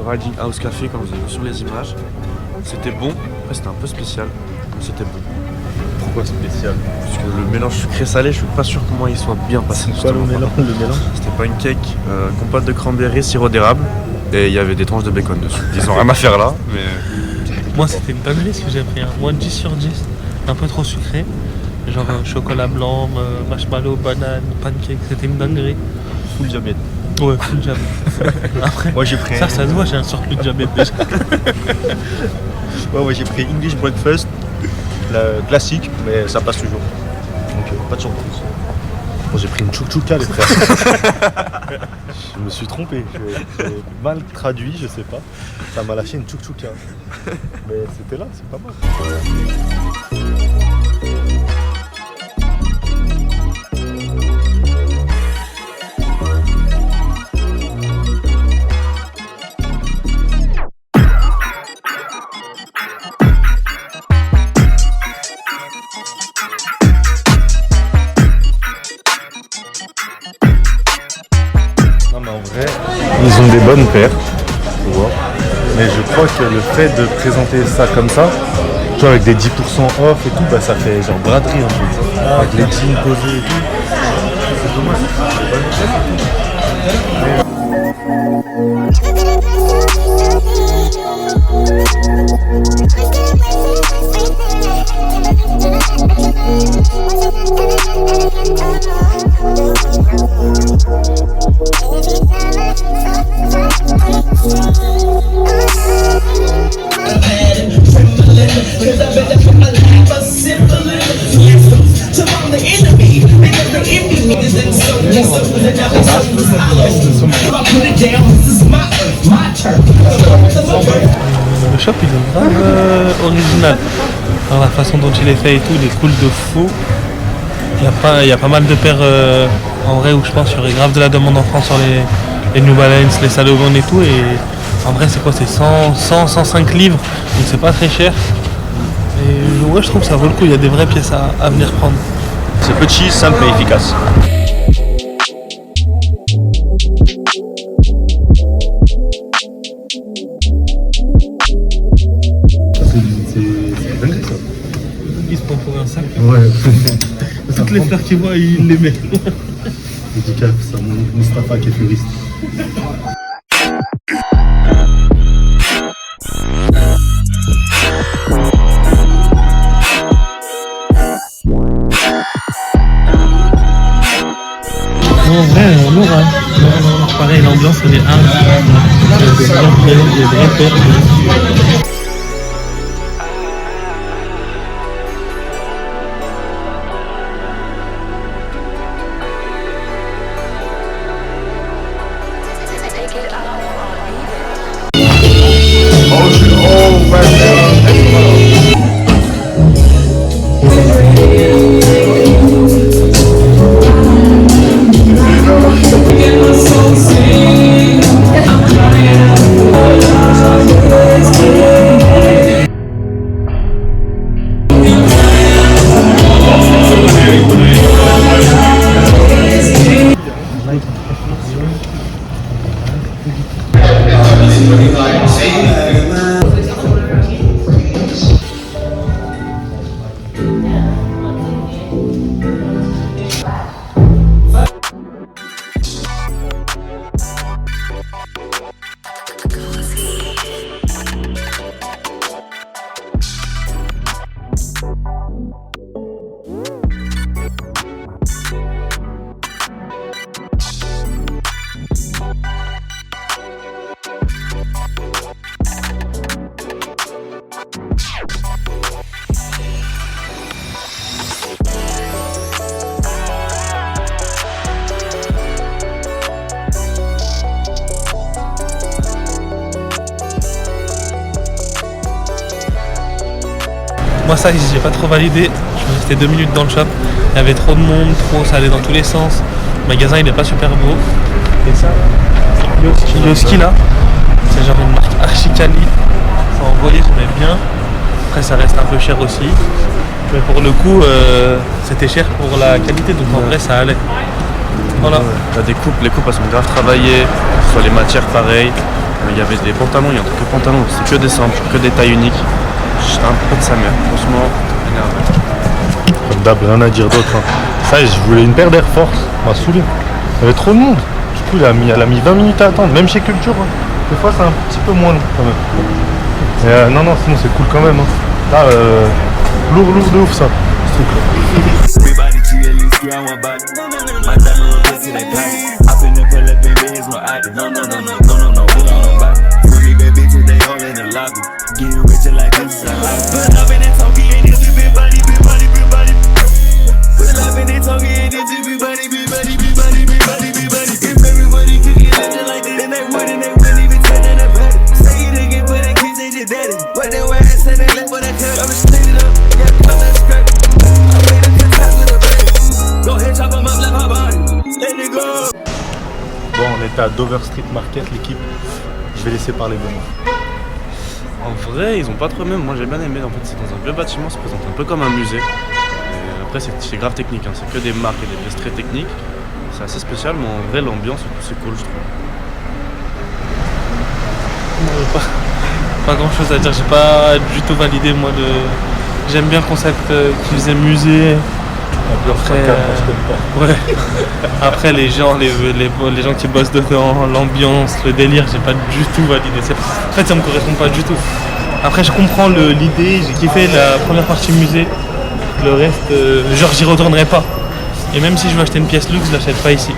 Riding House Café comme vous avez vu sur les images. C'était bon, après c'était un peu spécial, mais c'était bon. Pourquoi spécial? Parce que le mélange sucré-salé, je suis pas sûr comment il soit bien passé. C'est quoi le mélange? C'était pas une cake, compote de cranberry, sirop d'érable, et il y avait des tranches de bacon dessus. Ils ont rien à faire là, mais... Moi c'était une dinguerie ce que j'ai pris, moi 10 sur 10, un peu trop sucré. Genre chocolat blanc, marshmallow, banane, pancake, c'était une dinguerie. Full diabète. Ouais, full diabète. Après, moi j'ai pris... ça se voit, j'ai un surplus de diabète déjà. ouais, j'ai pris English breakfast, la classique, mais ça passe toujours. Donc pas de surprise. Moi j'ai pris une chouchouka les frères. Je me suis trompé, j'ai mal traduit, je sais pas. Ça m'a lâché une chouchouka. Mais c'était là, c'est pas mal. Non mais en vrai, ils ont des bonnes paires, tu vois. Mais je crois que le fait de présenter ça comme ça, tu vois, avec des 10% off et tout, bah ça fait genre braderie un peu. Avec les jeans posés et tout. C'est dommage. Le shop il est grave original. Dans la façon dont il est fait et tout, il est cool de fou. Il y a pas mal de paires en vrai où je pense qu'il y aurait grave de la demande en France sur les New Balance, les Salomon et tout. Et en vrai c'est quoi, c'est 105 livres, donc c'est pas très cher. Et ouais, je trouve que ça vaut le coup, il y a des vraies pièces à venir prendre. C'est petit, simple et efficace. C'est dingue ça. Il se prend pour un sac. Ouais. Toutes les fleurs qu'il voit, il les met. Dédicace à mon Mustapha qui est fleuriste. En vrai, on aura. Pareil, l'ambiance elle est humble. Il y a des vraies paires. Moi ça j'ai pas trop validé, je suis resté 2 minutes dans le shop, il y avait trop de monde, ça allait dans tous les sens, le magasin il est pas super beau. Et ça, Yoski là, c'est genre une marque archi quali, ça envoyé, j'aimais bien, après ça reste un peu cher aussi, mais pour le coup c'était cher pour la qualité, donc en vrai ça allait. Voilà. Là, des coupes, les coupes elles sont grave travaillées, sur les matières pareilles, Mais il y avait des pantalons, il y a un truc de pantalons, c'était que des simples, que des tailles uniques. J'étais un peu de sa mère, franchement, énervé. Comme d'hab, rien à dire d'autre. Hein. Ça, je voulais une paire d'Air Force, m'a saoulé. Il y avait trop de monde. Du coup, elle a mis 20 minutes à attendre, même chez Culture. Hein. Des fois, c'est un petit peu moins long quand même. Mais non, sinon, c'est cool quand même. Hein. Là, lourd de ouf ça, ce truc-là. Bon, on était à Dover Street Market, l'équipe. Je vais laisser parler Benoît. En vrai, ils ont pas trop aimé, moi j'ai bien aimé. En fait, c'est dans un vieux bâtiment, ça se présente un peu comme un musée. Et après, c'est grave technique, hein. C'est que des marques et des pièces très techniques. C'est assez spécial, mais en vrai, l'ambiance et tout, c'est cool, je trouve. Pas grand chose à dire, j'ai pas du tout validé moi de. J'aime bien le concept qui faisait musée. Après, ouais. Après les gens qui bossent dedans, l'ambiance, le délire, j'ai pas du tout validé. En fait ça me correspond pas du tout. Après je comprends l'idée, j'ai kiffé la première partie musée. Le reste, genre j'y retournerai pas. Et même si je veux acheter une pièce luxe, je l'achète pas ici.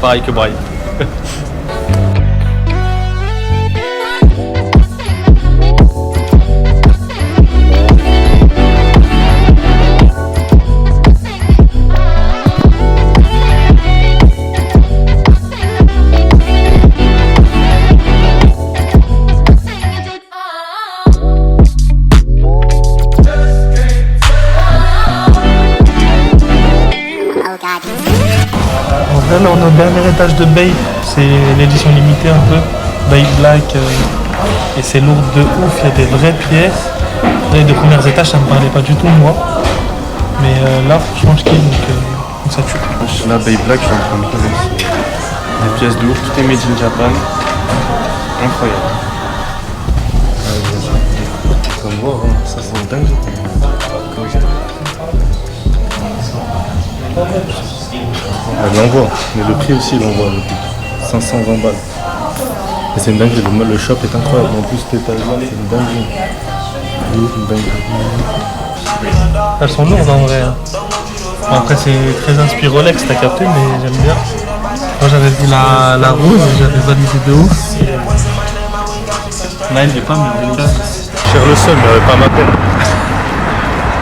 Pareil que Braille. Là on est au dernier étage de Babe, c'est l'édition limitée un peu, Babe Black, et c'est lourd de ouf, il y a des vraies pièces. Là, les deux premiers étages ça me parlait pas du tout moi, mais là franchement je kiffe donc ça tue. Je suis là, Babe Black, je suis en train de trouver ici. Des pièces de ouf, tout est made in Japan. Incroyable. Ça me voit, hein. Ça c'est dingue. Elle l'envoie, mais le prix aussi il l'envoie, le prix. 520 balles. Et c'est une dinguerie, le shop est incroyable. En plus cet étage là, c'est une dinguerie. Une dinguerie. Elles sont lourdes en vrai. Hein. Bon, après c'est très inspiré Rolex, t'as capté, mais j'aime bien. Moi j'avais vu la rose, j'avais validé de ouf. Là il est pas mais Cher le seul, mais pas ma peine.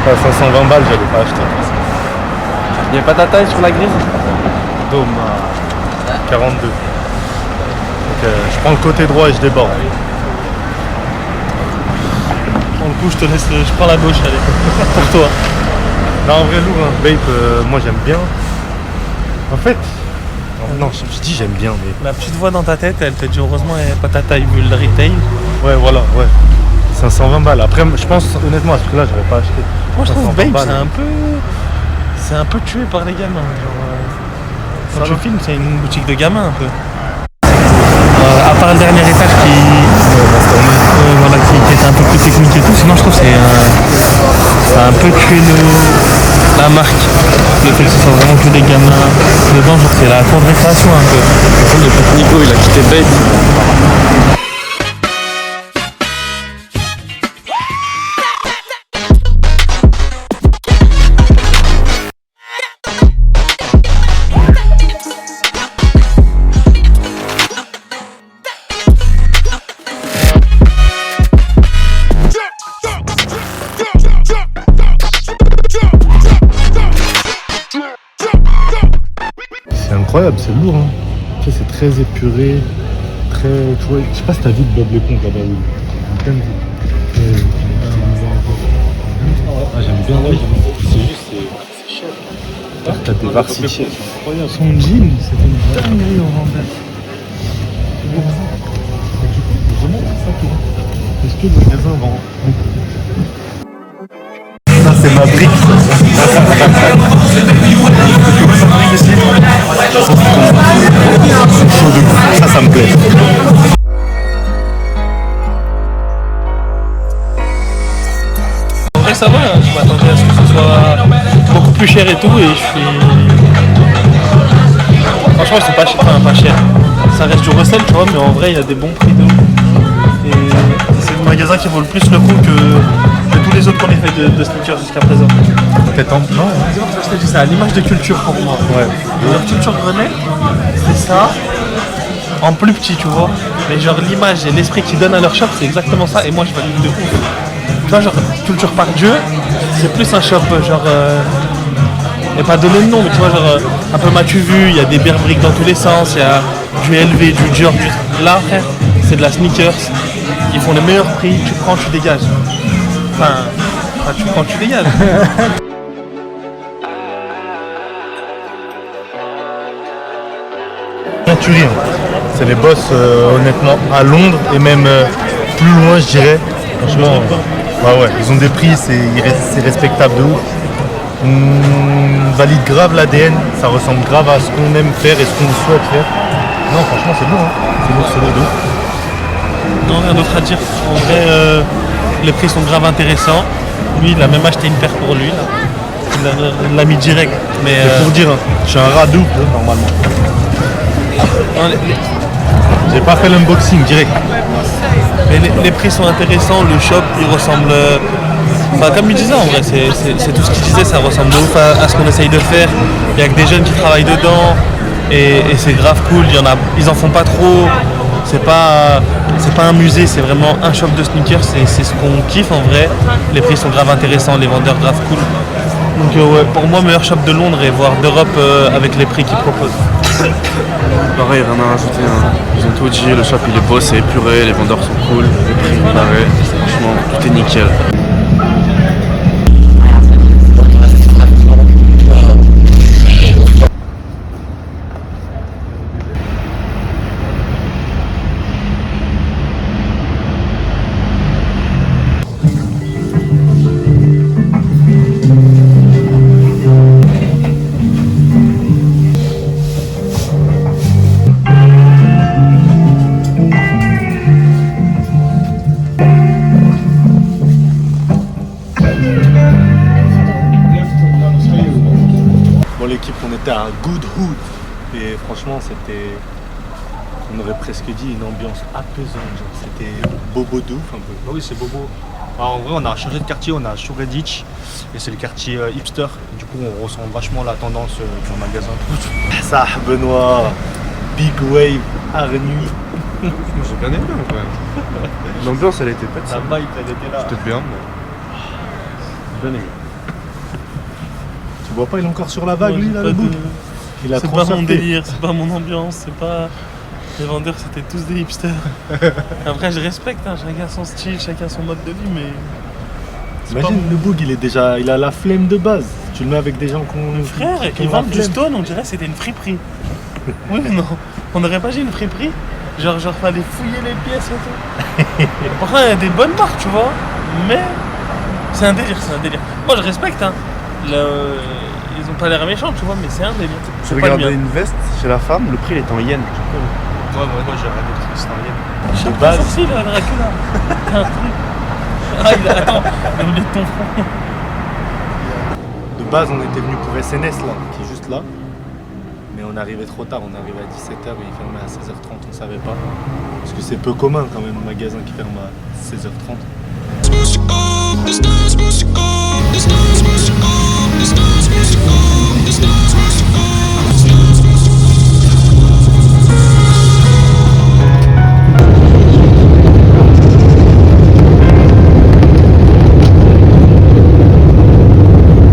À 520 balles, j'allais pas acheter. Il n'y a pas ta taille sur la grille? Dommage. 42. Donc je prends le côté droit et je déborde. Pour le coup je te laisse, je prends la gauche, allez, pour toi. Non en vrai lourd, hein. Babe, moi j'aime bien. En fait, non je dis j'aime bien mais... La petite voix dans ta tête, elle te dit heureusement elle n'est pas ta taille vu le retail. Ouais voilà, ouais. 520 balles. Après je pense honnêtement à ce prix-là j'aurais pas acheté. Moi je trouve 520 Babe balles. c'est un peu tué par les gamins. Genre, quand tu filmes c'est une boutique de gamins un peu. À part le dernier étage qui était un peu plus technique et tout, sinon je trouve que ça a un peu tué la marque. Le fait que ce soit vraiment que des gamins dedans, genre c'est la cour de récréation un peu. Le pote Nico, il a quitté Babe. C'est incroyable, c'est lourd hein. Tu sais, c'est très épuré, très. Tu vois, je sais pas si t'as vu Bob l'éponge là-bas où ah j'aime bien oui. C'est juste c'est cher. T'as des varsity, c'est incroyable. Son jean, c'était une dinguerie au vendeur. Est-ce que le magasin vend ça c'est ma brique. Ça me plaît. ça va, je m'attendais à ce que ce soit beaucoup plus cher et tout, et je suis... Franchement, ils sont pas, pas chers. Ça reste du recel, tu vois, mais en vrai, il y a des bons prix de ouf. Et c'est le magasin qui vaut le plus le coup que tous les autres qu'on ait fait de sneakers jusqu'à présent. Peut-être en... Non, C'est à l'image de culture pour moi. ouais. Leur culture Grenelle, c'est ça, en plus petit, tu vois. Mais genre l'image et l'esprit qu'ils donnent à leur shop, c'est exactement ça. Et moi, je valide de ouf. Tu vois, genre culture par Dieu, c'est plus un shop genre... et pas donner le nom, mais tu vois, genre un peu m'as-tu vu, il y a des Bearbrick dans tous les sens, il y a du LV, du Dior, Là, frère, c'est de la sneakers. Ils font les meilleurs prix, tu prends, tu dégages. Enfin tu prends, tu dégages. Century, hein. C'est les boss honnêtement à Londres et même plus loin je dirais. Franchement, ouais, ils ont des prix, c'est respectable de ouf. On valide grave l'ADN, ça ressemble grave à ce qu'on aime faire et ce qu'on souhaite faire. Non franchement c'est lourd, hein. C'est lourd de ouf. Non, rien d'autre à dire. En vrai, les prix sont grave intéressants. Lui, il a même acheté une paire pour lui. Là. Il l'a mis direct. Mais C'est pour dire, hein, je suis un rat de ouf normalement. non, J'ai pas fait l'unboxing direct. mais les prix sont intéressants. Le shop, il ressemble... Enfin, comme il disait, en vrai, c'est tout ce qu'il disait. Ça ressemble de ouf à ce qu'on essaye de faire. Il y a que des jeunes qui travaillent dedans. Et c'est grave cool. Ils en font pas trop. C'est pas un musée, c'est vraiment un shop de sneakers, c'est ce qu'on kiffe en vrai. Les prix sont grave intéressants, les vendeurs grave cool. Donc ouais, pour moi, meilleur shop de Londres et voire d'Europe avec les prix qu'ils proposent. Pareil, rien à rajouter. Hein. Ils ont tout dit, le shop il est beau, c'est épuré, les vendeurs sont cool, les prix pareil. Franchement, tout est nickel. Bon l'équipe on était à Good Hood et franchement c'était, on aurait presque dit une ambiance apaisante, genre c'était bobo de ouf un peu. Ah oui, c'est bobo. Alors, en vrai, on a changé de quartier, on a Shoreditch et c'est le quartier hipster. Du coup, on ressent vachement la tendance du magasin. Ça Benoît, Big Wave, Arnu. Moi j'ai bien aimé en vrai. L'ambiance elle était pas de La vibe, elle était là. C'était bien, mais j'ai bien aimé. Tu vois pas, il est encore sur la vague lui là le bout. Il a C'est trop pas mon surfé. délire, c'est pas mon ambiance, c'est pas... Les vendeurs c'était tous des hipsters. Après je respecte, hein, chacun son style, chacun son mode de vie, mais... c'est Imagine pas mon- le boug, il a la flemme de base. Tu le mets avec des gens Frère, qui ils ont la vendent du flemme. stone, on dirait que c'était une friperie. Oui, non, on n'aurait pas dit une friperie. Genre fallait fouiller les pièces et tout. Pourtant il y a des bonnes marques, tu vois, mais c'est un délire, c'est un délire. Moi je respecte, hein. Ils ont pas l'air méchants, tu vois, mais c'est un délire. Je C'est pas le regardais mien. une veste chez la femme, le prix il était en yens. Ouais, moi j'ai arrêté parce que c'était en lien. Je sais de pas base. sorti là, Dracula. T'as un truc. Attends, il a oublié de ton front. De base, on était venu pour SNS là, qui est juste là. Mais on arrivait trop tard, on arrivait à 17h et il fermait à 16h30, on savait pas. Parce que c'est peu commun quand même, un magasin qui ferme à 16h30.